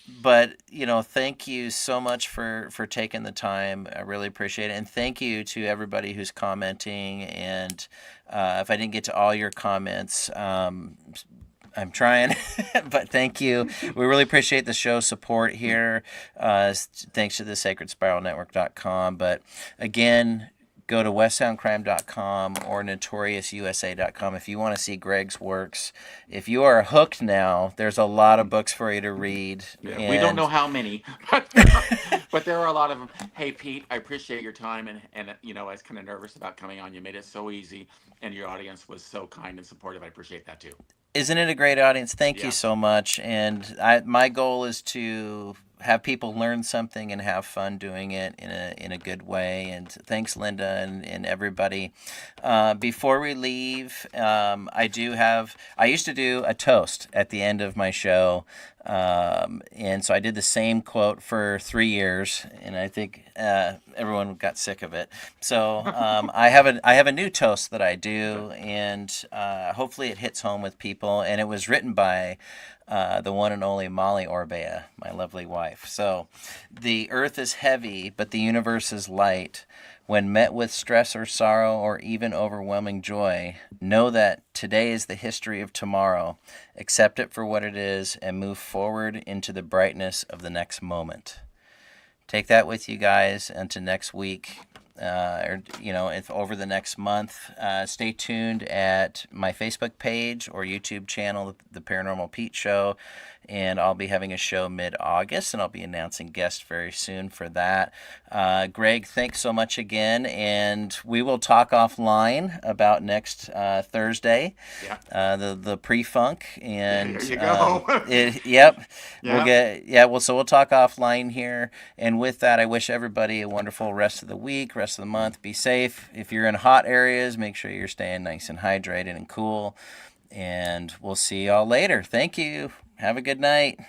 but thank you so much for taking the time. I really appreciate it, and thank you to everybody who's commenting. And if I didn't get to all your comments, I'm trying, but thank you. We really appreciate the show support here. Thanks to the sacredspiralnetwork.com. But again, go to westsoundcrime.com or notorioususa.com if you want to see Gregg's works. If you are hooked now, there's a lot of books for you to read. Yeah, we don't know how many, but there are a lot of them. Hey, Pete, I appreciate your time, and I was kind of nervous about coming on. You made it so easy, and your audience was so kind and supportive. I appreciate that too. Isn't it a great audience? Thank Yeah. you so much. And my goal is to have people learn something and have fun doing it in a good way. And thanks, Linda, and everybody. Before we leave, I used to do a toast at the end of my show. And so I did the same quote for 3 years, and I think everyone got sick of it. So I have a new toast that I do, and hopefully it hits home with people. And it was written by the one and only Molly Orbea, my lovely wife. So, the earth is heavy, but the universe is light. When met with stress or sorrow or even overwhelming joy, know that today is the history of tomorrow. Accept it for what it is and move forward into the brightness of the next moment. Take that with you guys into next week. If over the next month. Stay tuned at my Facebook page or YouTube channel, The Paranormal Pete Show, and I'll be having a show mid-August, and I'll be announcing guests very soon for that. Gregg, thanks so much again, and we will talk offline about next Thursday, the pre-funk, and there you go. Yep. Yeah. We'll talk offline here, and with that, I wish everybody a wonderful rest of the week, rest of the month. Be safe. If you're in hot areas, make sure you're staying nice and hydrated and cool, and we'll see y'all later. Thank you. Have a good night.